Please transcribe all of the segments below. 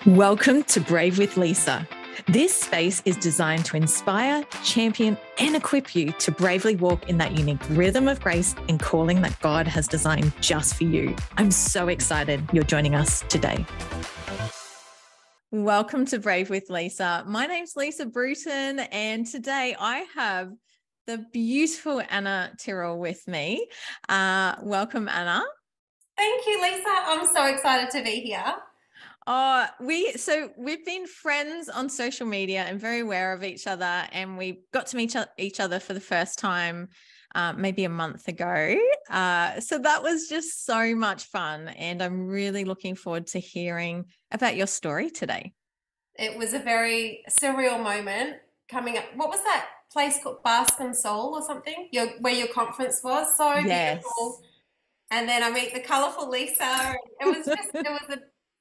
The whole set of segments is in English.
Welcome to Brave with Lisa. This space is designed to inspire, champion, and equip you to bravely walk in that unique rhythm of grace and calling that God has designed just for you. I'm so excited you're joining us today. Welcome to Brave with Lisa. My name's Lisa Bruton, and today I have the beautiful Anna Tyrrell with me. Welcome, Anna. Thank you, Lisa. I'm so excited to be here. We've been friends on social media and very aware of each other, and we got to meet each other for the first time maybe a month ago. So that was just so much fun, and I'm really looking forward to hearing about your story today. It was a very surreal moment coming up. What was that place called? Basque and Soul or something? Where your conference was. So Yes. beautiful. And then I meet the colourful Lisa. It was a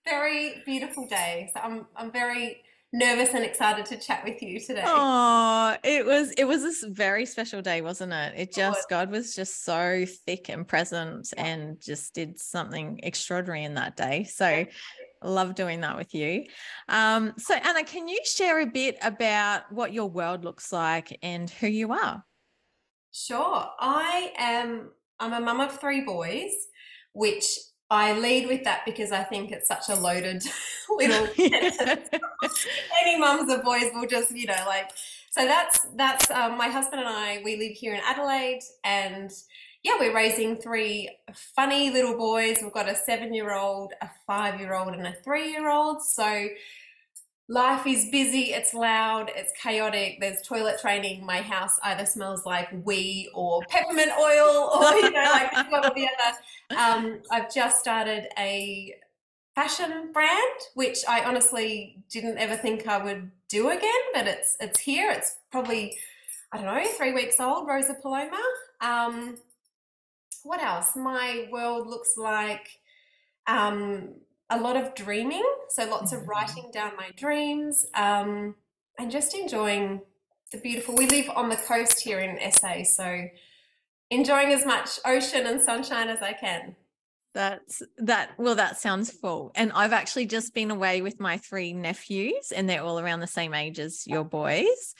very beautiful day. So I'm very nervous and excited to chat with you today. Oh, it was a very special day, wasn't it? God was just so thick and present and just did something extraordinary in that day. So I love doing that with you. So Anna, can you share a bit about what your world looks like and who you are? Sure. I'm a mum of three boys, which I lead with that because I think it's such a loaded little sentence. Any mums of boys will just, so that's my husband and I, we live here in Adelaide, and yeah, we're raising three funny little boys. We've got a 7-year-old, a 5-year-old, and a 3-year-old. So life is busy, it's loud, it's chaotic, there's toilet training. My house either smells like wee or peppermint oil or, like one or the other. I've just started a fashion brand, which I honestly didn't ever think I would do again, but it's here. It's probably, I don't know, 3 weeks old, Rosa Paloma. What else? My world looks like a lot of dreaming, so lots of writing down my dreams, and just enjoying the beautiful. We live on the coast here in SA, so enjoying as much ocean and sunshine as I can. That sounds full. And I've actually just been away with my 3 nephews, and they're all around the same age as your boys.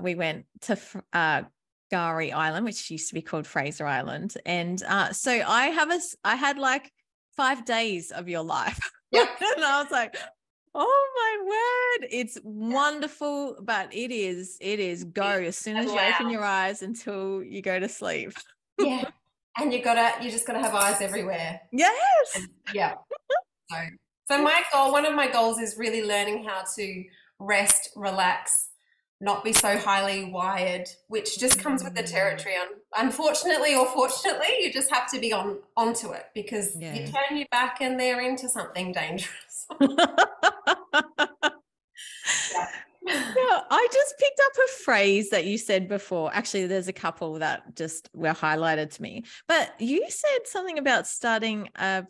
We went to Gari Island, which used to be called Fraser Island, and so I had like 5 days of your life. Yep. And I was like, oh my word, it's wonderful, but it is go as soon as you open your eyes until you go to sleep. Yeah. And you just gotta have eyes everywhere. Yes. And, yeah. So one of my goals is really learning how to rest, relax, not be so highly wired, which just comes with the territory. Unfortunately or fortunately, you just have to be onto it, because you turn your back and they're into something dangerous. Yeah, I just picked up a phrase that you said before. Actually, there's a couple that just were highlighted to me. But you said something about starting a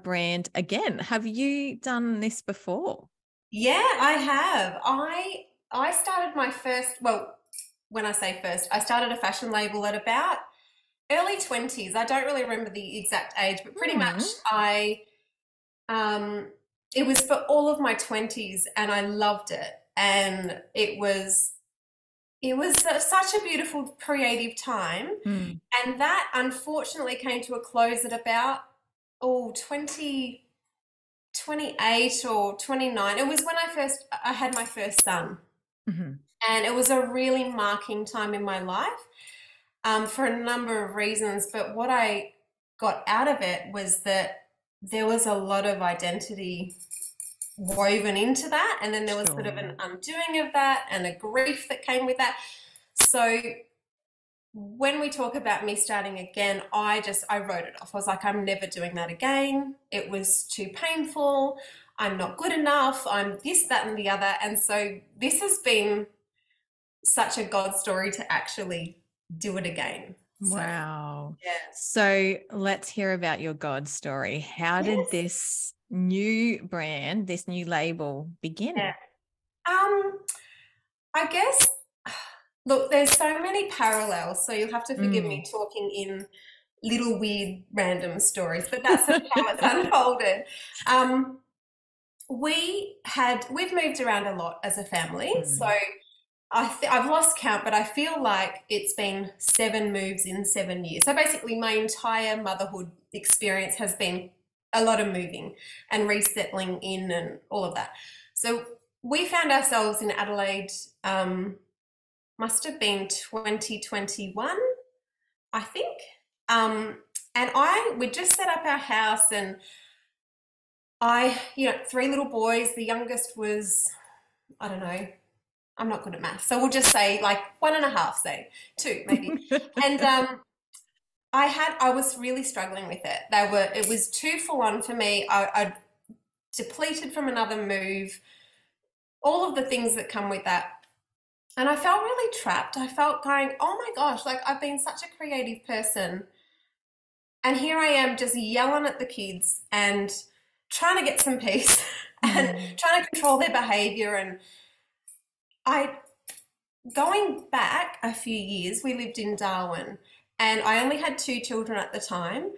brand again. Have you done this before? Yeah, I have. I started my first, well, when I say first, I started a fashion label at about early 20s. I don't really remember the exact age, but pretty much it was for all of my 20s, and I loved it. And it was such a beautiful creative time. And that unfortunately came to a close at about 28 or 29. It was when I had my first son. And it was a really marking time in my life, for a number of reasons. But what I got out of it was that there was a lot of identity woven into that, and then there was sort of an undoing of that and a grief that came with that. So when we talk about me starting again, I wrote it off. I was like, I'm never doing that again. It was too painful. I'm not good enough. I'm this, that, and the other. And so this has been such a God story to actually do it again. Wow. Yeah. So let's hear about your God story. How did this new brand, this new label begin? Yeah. I guess, look, there's so many parallels, so you'll have to forgive me talking in little weird random stories, but that's how it's unfolded. we've moved around a lot as a family. So Mm. I've lost count, but I feel like it's been 7 moves in 7 years. So basically, my entire motherhood experience has been a lot of moving and resettling in and all of that. So we found ourselves in Adelaide, must have been 2021, I think. And we just set up our house, and I, 3 little boys. The youngest was, I don't know, I'm not good at math, so we'll just say like 1.5, say 2 maybe. And I was really struggling with it. It was too full on for me. I depleted from another move, all of the things that come with that. And I felt really trapped. I felt going, oh my gosh, like I've been such a creative person. And here I am just yelling at the kids and trying to get some peace and trying to control their behavior. And going back a few years, we lived in Darwin, and I only had 2 children at the time.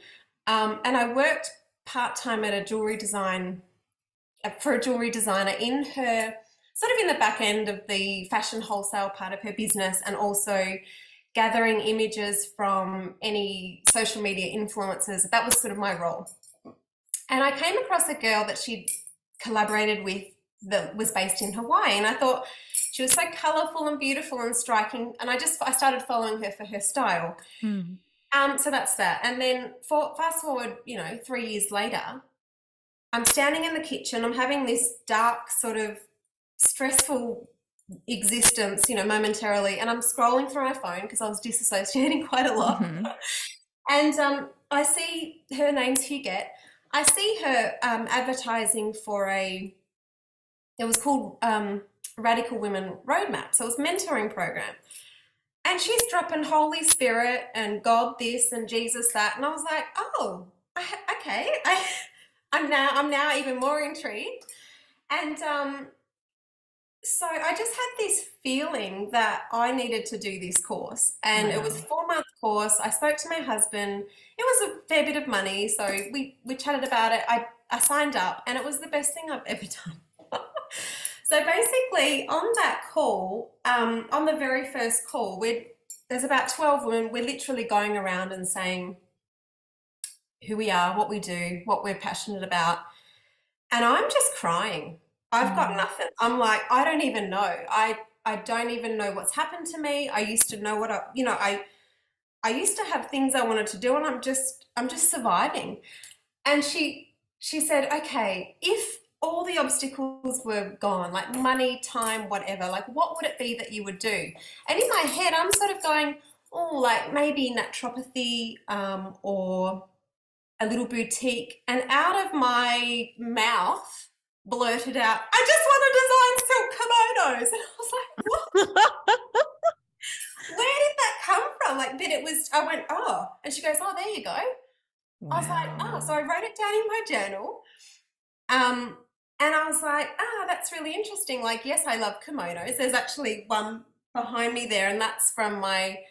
And I worked part-time at for a jewelry designer in her, sort of in the back end of the fashion wholesale part of her business, and also gathering images from any social media influencers. That was sort of my role. And I came across a girl that she'd collaborated with that was based in Hawaii, and I thought she was so colourful and beautiful and striking, and I started following her for her style. So that's that. And then fast forward, 3 years later, I'm standing in the kitchen, I'm having this dark sort of stressful existence, momentarily, and I'm scrolling through my phone because I was disassociating quite a lot. And I see her name's Huguette. I see her advertising for it was called Radical Women Roadmap. So it was a mentoring program. And she's dropping Holy Spirit and God this and Jesus that. And I was like, oh, okay. I'm now even more intrigued. And so I just had this feeling that I needed to do this course. And it was a 4-month course. I spoke to my husband. It was a fair bit of money. So we chatted about it. I signed up, and it was the best thing I've ever done. So basically on that call, on the very first call, there's about 12 women. We're literally going around and saying who we are, what we do, what we're passionate about. And I'm just crying. I've got nothing. I'm like, I don't even know. I don't even know what's happened to me. I used to know I used to have things I wanted to do, and I'm just surviving. And she said, okay, if all the obstacles were gone, like money, time, whatever, like what would it be that you would do? And in my head, I'm sort of going, oh, like maybe naturopathy, or a little boutique. And out of my mouth blurted out, I just want to design silk kimonos. And I was like, what? Where did that come from? Like, but I went, oh. And she goes, oh, there you go. Wow. I was like, oh. So I wrote it down in my journal. And I was like, that's really interesting. Like, yes, I love kimonos. There's actually one behind me there, and that's from I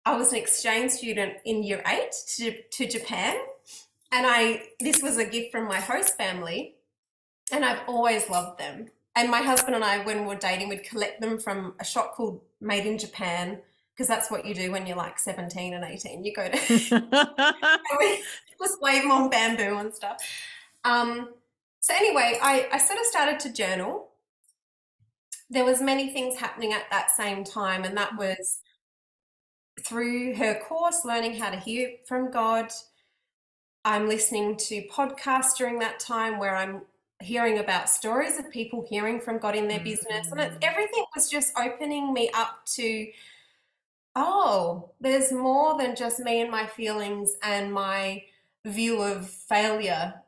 was an exchange student in year 8 to Japan. And this was a gift from my host family, and I've always loved them. And my husband and I, when we were dating, would collect them from a shop called Made in Japan, because that's what you do when you're like 17 and 18. You go to and we just wave them on bamboo and stuff. So anyway, I sort of started to journal. There was many things happening at that same time, and that was through her course, learning how to hear from God. I'm listening to podcasts during that time where I'm hearing about stories of people hearing from God in their business, and everything was just opening me up to, oh, there's more than just me and my feelings and my view of failure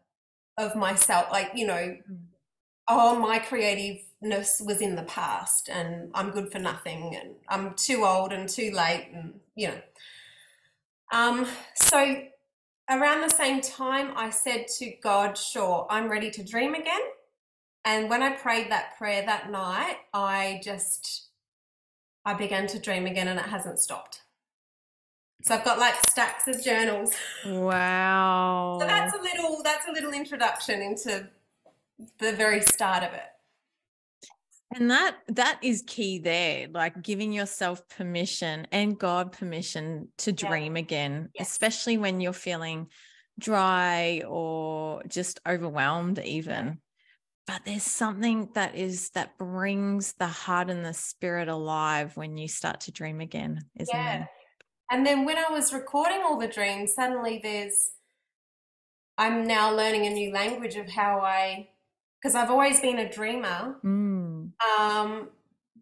of myself. Like, oh, my creativeness was in the past, and I'm good for nothing, and I'm too old and too late, and so around the same time, I said to God, sure, I'm ready to dream again. And when I prayed that prayer that night, I began to dream again, and it hasn't stopped. So I've got like stacks of journals. Wow. So that's a little introduction into the very start of it. And that is key there, like giving yourself permission and God permission to Yeah. dream again, Yes. especially when you're feeling dry or just overwhelmed even. But there's something that brings the heart and the spirit alive when you start to dream again, isn't Yeah. there? And then when I was recording all the dreams, suddenly I'm now learning a new language of because I've always been a dreamer, Mm. um,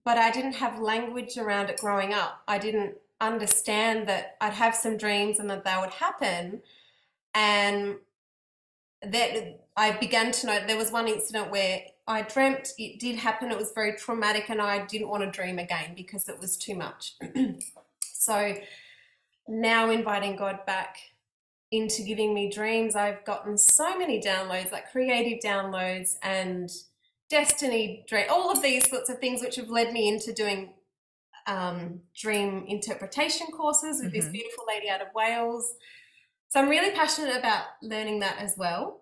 but I didn't have language around it growing up. I didn't understand that I'd have some dreams and that they would happen. And that I began to know there was one incident where I dreamt it did happen. It was very traumatic, and I didn't want to dream again because it was too much. So now inviting God back into giving me dreams, I've gotten so many downloads, like creative downloads and destiny dream, all of these sorts of things, which have led me into doing dream interpretation courses with this beautiful lady out of Wales. So I'm really passionate about learning that as well.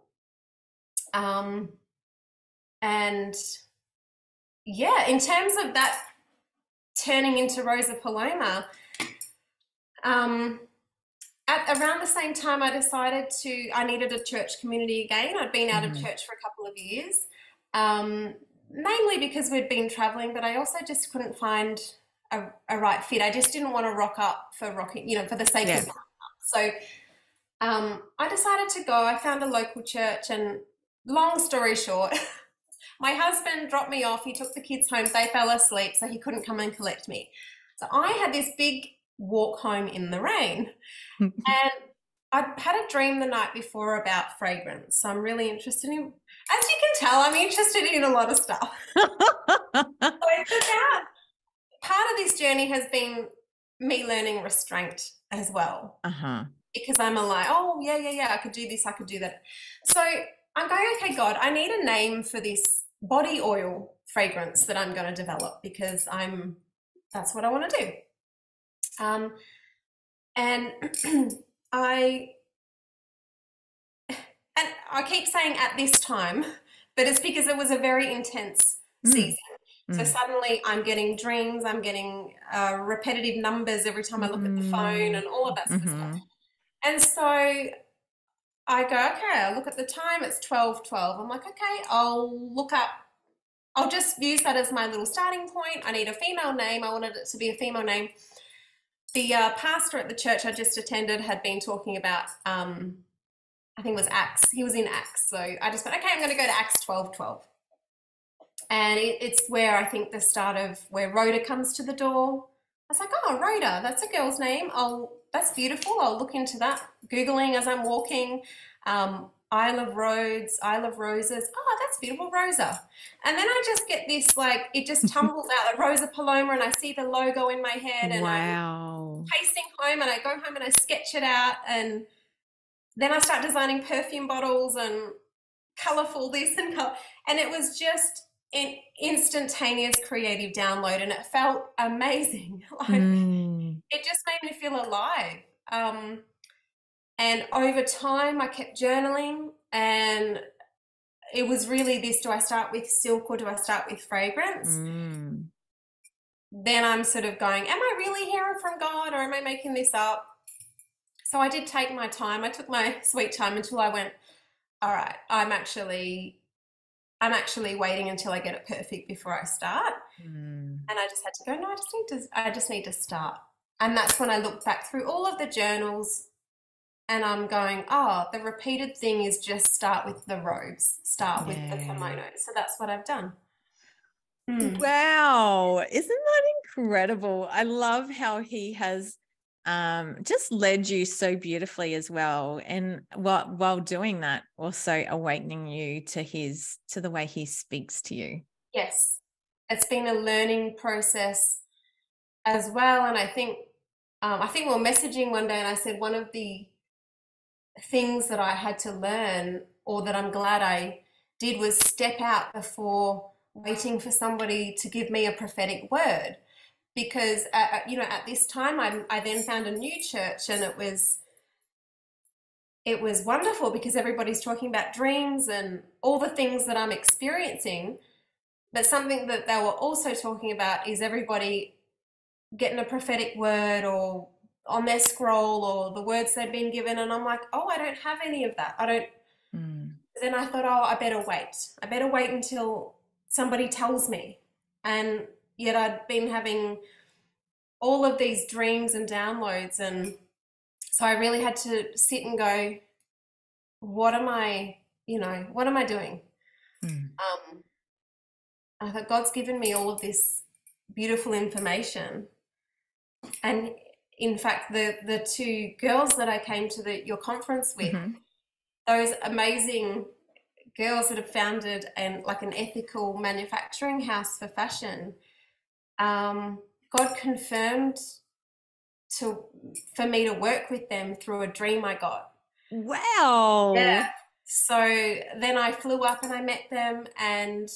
And yeah, in terms of that turning into Rosa Paloma, at around the same time I decided I needed a church community again. I'd been out of church for a couple of years, mainly because we'd been traveling, but I also just couldn't find a right fit. I just didn't want to rock up for rocking, for the sake of rocking up. So I decided to go. I found a local church, and long story short, my husband dropped me off. He took the kids home. They fell asleep, so he couldn't come and collect me. So I had this big walk home in the rain. And I'd had a dream the night before about fragrance. So I'm really interested in, as you can tell, I'm interested in a lot of stuff. So it's about, part of this journey has been me learning restraint as well. Because I'm like, oh, yeah, I could do this, I could do that. So I'm going, okay, God, I need a name for this body oil fragrance that I'm going to develop, because that's what I want to do. And I keep saying at this time, but it's because it was a very intense season. So suddenly I'm getting dreams, I'm getting repetitive numbers every time I look at the phone and all of that sort of stuff. And so I go, okay, I look at the time, it's 12:12. I'm like, okay, I'll just use that as my little starting point. I need a female name. I wanted it to be a female name. The pastor at the church I just attended had been talking about, I think it was Acts. He was in Acts. So I just went, okay, I'm going to go to Acts 12:12. And it's where I think the start of where Rhoda comes to the door. I was like, oh, Rhoda, that's a girl's name. That's beautiful. I'll look into that. Googling as I'm walking. I love roads. I love roses. Oh, that's beautiful, Rosa. And then I just get this, like, it just tumbles out, Rosa Paloma, and I see the logo in my head, and I'm pacing home, and I go home and I sketch it out, and then I start designing perfume bottles and colourful this and and it was just an instantaneous creative download, and it felt amazing. It just made me feel alive. And over time, I kept journaling, and it was really this: do I start with silk or do I start with fragrance? Then I'm sort of going, am I really hearing from God, or am I making this up? So I did take my time. I took my sweet time until I went, all right, I'm actually waiting until I get it perfect before I start. And I just had to go, no, I just need to start. And that's when I looked back through all of the journals, and I'm going, oh, the repeated thing is just start with the robes, start with the kimono. So that's what I've done. Wow. Isn't that incredible? I love how he has just led you so beautifully as well. And while doing that, also awakening you to the way he speaks to you. Yes. It's been a learning process as well. And I think we were messaging one day, and I said one of the things that I had to learn, or that I'm glad I did, was step out before waiting for somebody to give me a prophetic word. Because at this time I then found a new church, and it was it was wonderful because everybody's talking about dreams and all the things that I'm experiencing. But something that they were also talking about is everybody getting a prophetic word or on their scroll or the words they'd been given. And I'm like, oh, I don't have any of that. I don't. Mm. Then I thought, oh, I better wait. I better wait until somebody tells me. And yet I'd been having all of these dreams and downloads. And so I really had to sit and go, what am I, what am I doing? Mm. I thought God's given me all of this beautiful information. And in fact, the two girls that I came to your conference with, Mm-hmm. those amazing girls that have founded an ethical manufacturing house for fashion, God confirmed for me to work with them through a dream I got. Wow. Yeah. So then I flew up and I met them and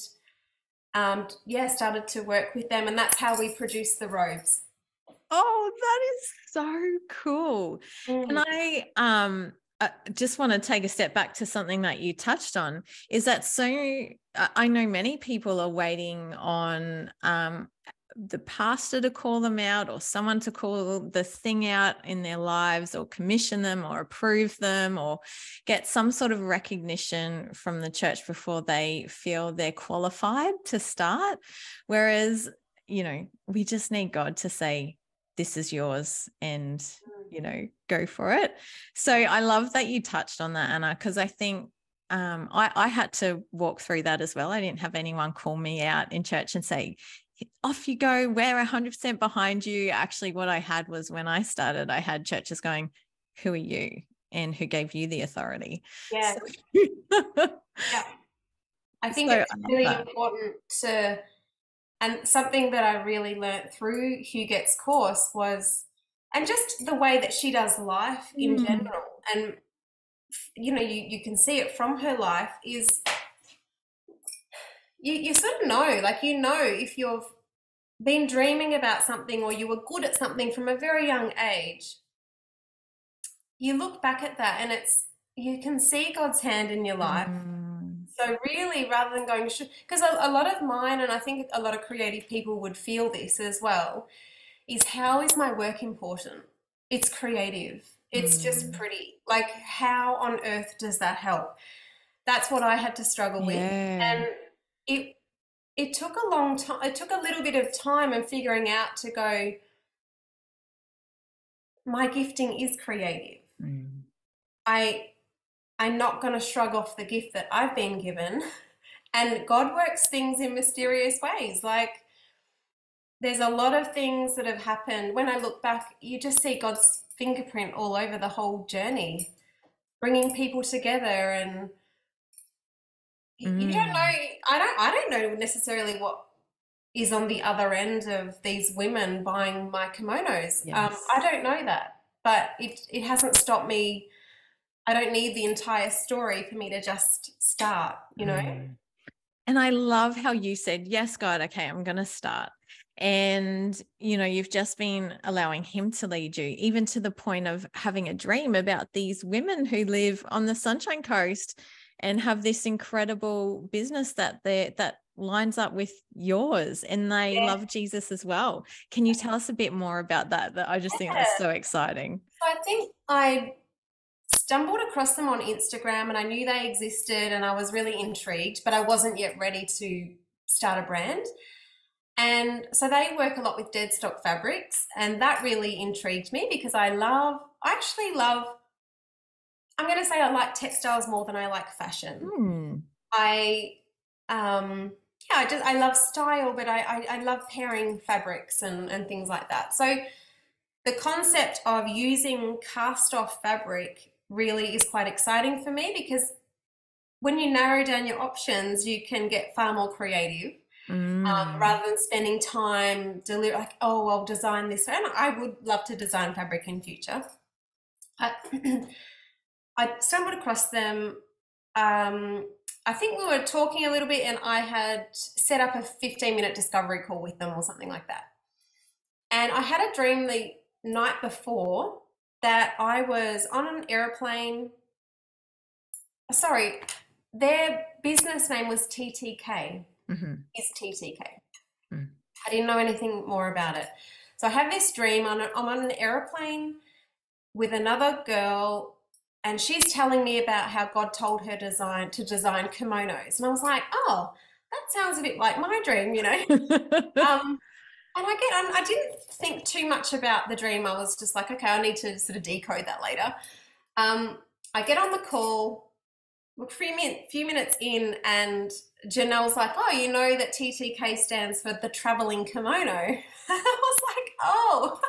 started to work with them, and that's how we produced the robes. Oh, that is so cool. And Mm. I just want to take a step back to something that you touched on, is that I know many people are waiting on the pastor to call them out or someone to call the thing out in their lives or commission them or approve them or get some sort of recognition from the church before they feel they're qualified to start. Whereas, we just need God to say, this is yours, and, go for it. So I love that you touched on that, Anna, because I think I had to walk through that as well. I didn't have anyone call me out in church and say, off you go, we're 100% behind you. Actually, what I had was, when I started, I had churches going, who are you and who gave you the authority? Yeah. So, Yeah. I think so it's really important and something that I really learnt through Huguette's course was, and just the way that she does life in general, and you can see it from her life, is you sort of know, if you've been dreaming about something or you were good at something from a very young age, you look back at that and you can see God's hand in your life. So really, rather than going, because a lot of mine, and I think a lot of creative people would feel this as well, is how is my work important? It's creative. It's just pretty. Like, how on earth does that help? That's what I had to struggle with. And it took a long time. It took a little bit of time and figuring out to go, my gifting is creative. I'm not going to shrug off the gift that I've been given. And God works things in mysterious ways. Like, there's a lot of things that have happened. When I look back, you just see God's fingerprint all over the whole journey, bringing people together. And you don't know, I don't know necessarily what is on the other end of these women buying my kimonos. Yes. I don't know that, but it hasn't stopped me. I don't need the entire story for me to just start, And I love how you said, yes, God, okay, I'm going to start. And, you've just been allowing him to lead you, even to the point of having a dream about these women who live on the Sunshine Coast and have this incredible business that lines up with yours, and they love Jesus as well. Can you tell us a bit more about that? That I just think that's so exciting. So I think I stumbled across them on Instagram and I knew they existed and I was really intrigued, but I wasn't yet ready to start a brand. And so they work a lot with dead stock fabrics, and that really intrigued me because I actually love, I'm going to say I like textiles more than I like fashion. I love style, but I love pairing fabrics and things like that. So the concept of using cast off fabric really is quite exciting for me, because when you narrow down your options, you can get far more creative. Rather than spending time like, oh, I'll design this. And I would love to design fabric in future. I stumbled across them. I think we were talking a little bit and I had set up a 15-minute discovery call with them or something like that. And I had a dream the night before that I was on an airplane sorry, their business name was TTK, Mm-hmm. is TTK. Mm. I didn't know anything more about it. So I have this dream. I'm on an aeroplane with another girl, and she's telling me about how God told her to design kimonos. And I was like, oh, that sounds a bit like my dream, you know. Um, and I didn't think too much about the dream. I was just like, okay, I need to sort of decode that later. Um, I get on the call, a few minutes in, and Janelle's like, oh, you know that TTK stands for the traveling kimono. I was like, oh.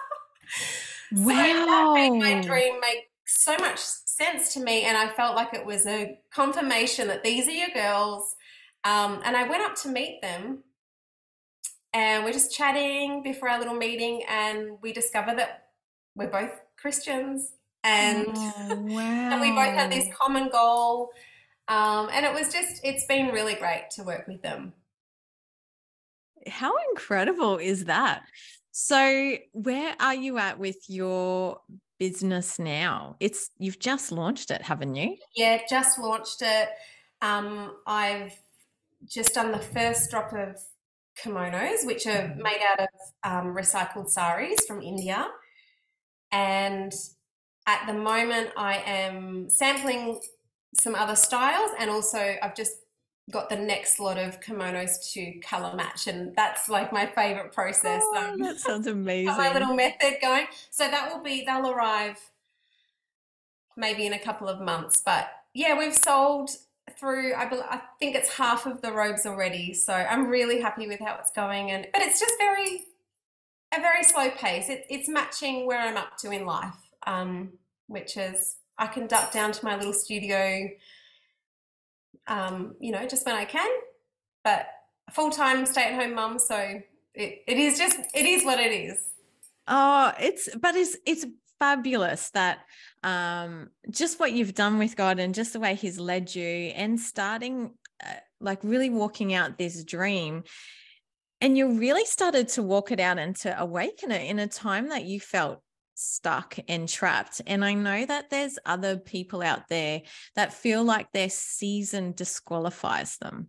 So that made my Wow. dream make so much sense to me, and I felt like it was a confirmation that these are your girls. And I went up to meet them, and we're just chatting before our little meeting, and we discover that we're both Christians, and Oh, that we both had this wow. common goal. And it's been really great to work with them. How incredible is that? So, where are you at with your business now? You've just launched it, haven't you? Yeah, just launched it. I've just done the first drop of kimonos, which are Mhm. made out of recycled saris from India. And at the moment, I am sampling some other styles, and also I've just got the next lot of kimonos to color match, and that's like my favorite process. Oh, that sounds Got my amazing. little method going. So they'll arrive maybe in a couple of months. But yeah, we've sold through, I think it's half of the robes already. So I'm really happy with how it's going. But it's just a very slow pace. It's matching where I'm up to in life, which is I can duck down to my little studio, just when I can. But full-time stay-at-home mum, so it is what it is. Oh, it's fabulous that just what you've done with God and just the way he's led you and starting like really walking out this dream, and you really started to walk it out and to awaken it in a time that you felt stuck and trapped. And I know that there's other people out there that feel like their season disqualifies them.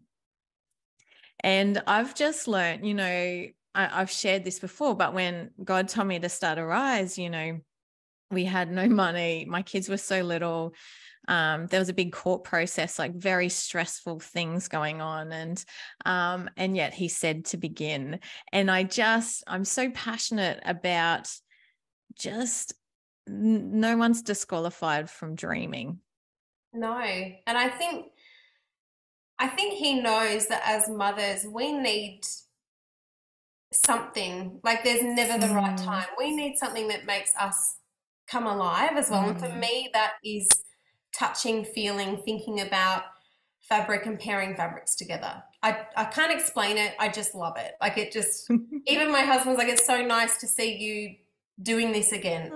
And I've just learned, I've shared this before, but when God told me to start Arise, we had no money. My kids were so little. There was a big court process, like very stressful things going on. And yet he said to begin. And I'm so passionate about just no one's disqualified from dreaming. No, and I think he knows that as mothers, we need something. Like there's never the right Mm, time. We need something that makes us come alive as well. And for mm. me, that is touching, feeling, thinking about fabric and pairing fabrics together. I can't explain it. I just love it. Like it just, even my husband's like, it's so nice to see you doing this again.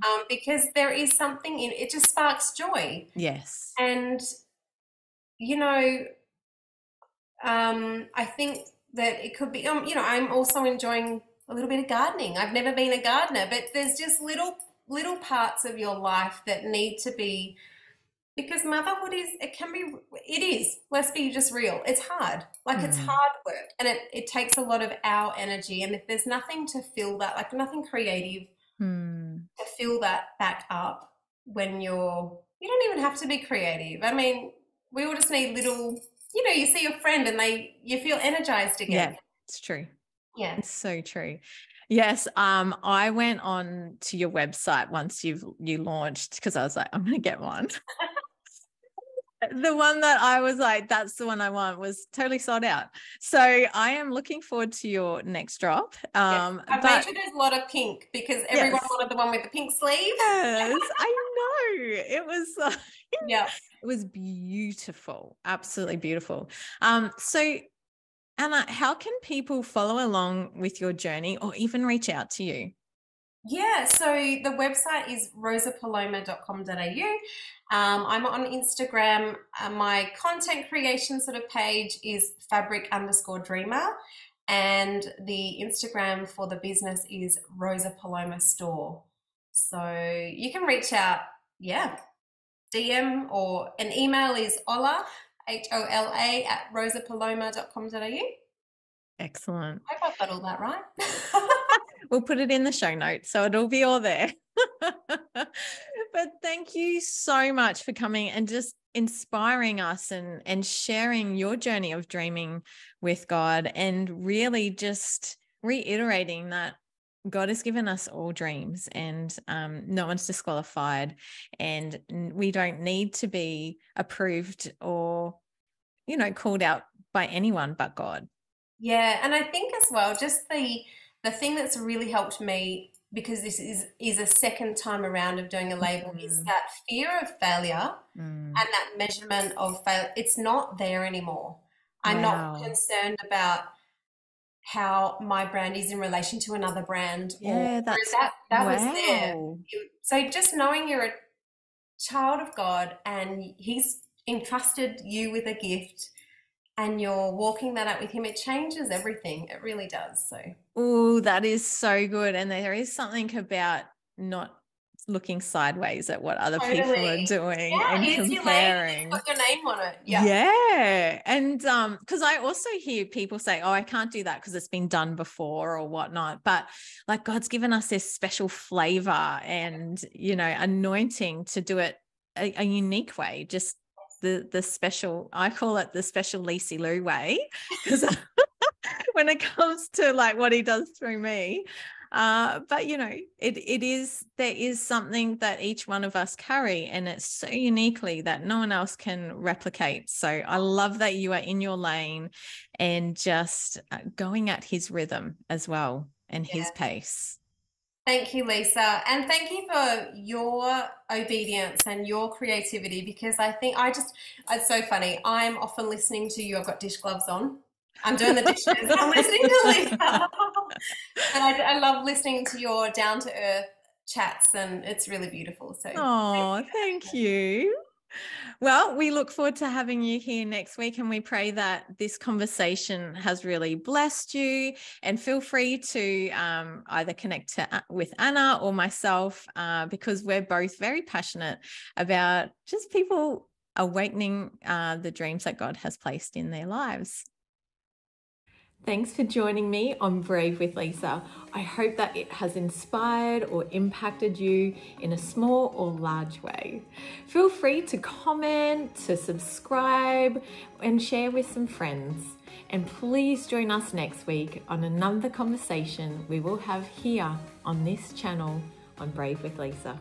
Oh, Because there is something in it, just sparks joy. yes. And, you know, I think that it could be, I'm also enjoying a little bit of gardening. I've never been a gardener, but there's just little parts of your life that need to be, because motherhood it is, let's be just real. It's hard. Like it's Mm, hard work, and it takes a lot of our energy. And if there's nothing to fill that, like nothing creative mm. to fill that back up when you don't even have to be creative. I mean, we all just need little, you see your friend and you feel energized Yeah, again. it's true. Yeah. It's so true. Yes, I went on to your website once you launched because I was like, I'm gonna get one. The one that I was like, that's the one I want was totally sold out. So I am looking forward to your next drop. Yes. I've made But sure there's a lot of pink because everyone yes, wanted the one with the pink sleeve. yes, I know. It was Yeah. it was beautiful, absolutely beautiful. So Anna, how can people follow along with your journey or even reach out to you? Yeah, so the website is rosapaloma.com.au. I'm on Instagram. My content creation sort of page is fabric_dreamer. And the Instagram for the business is Rosa Paloma Store. So you can reach out. Yeah. DM or an email is hola, HOLA at rosapaloma.com.au. Excellent. I hope I got all that right. We'll put it in the show notes, so it'll be all there. But thank you so much for coming and just inspiring us and sharing your journey of dreaming with God, and really just reiterating that God has given us all dreams, and no one's disqualified, and we don't need to be approved or, called out by anyone but God. Yeah, and I think as well, just the thing that's really helped me, because this is a second time around of doing a label, is that fear of failure and that measurement of fail. It's not there anymore. I'm not concerned about how my brand is in relation to another brand, Yeah, or that's that was there. wow. So just knowing you're a child of God and He's entrusted you with a gift and you're walking that out with Him, it changes everything. It really does. So, Oh, that is so good. And there is something about not looking sideways at what other people are doing and here's your lane and it's comparing. got your name on it. Yeah. And because I also hear people say, oh, I can't do that because it's been done before or whatnot. But like, God's given us this special flavor and, anointing to do it a unique way, just the special, I call it the special Lacey Lou way, because when it comes to like what He does through me. But there is something that each one of us carry, and it's so uniquely that no one else can replicate. So I love that you are in your lane and just going at His rhythm as well and His pace. Thank you, Lisa. And thank you for your obedience and your creativity, because I think it's so funny. I'm often listening to you. I've got dish gloves on. I'm doing the dishes. I'm listening to Lisa. And I love listening to your down to earth chats, and it's really beautiful. So, Thank you. Well, we look forward to having you here next week, and we pray that this conversation has really blessed you. And feel free to either connect with Anna or myself, because we're both very passionate about just people awakening the dreams that God has placed in their lives. Thanks for joining me on Brave with Lisa. I hope that it has inspired or impacted you in a small or large way. Feel free to comment, to subscribe, and share with some friends. And please join us next week on another conversation we will have here on this channel on Brave with Lisa.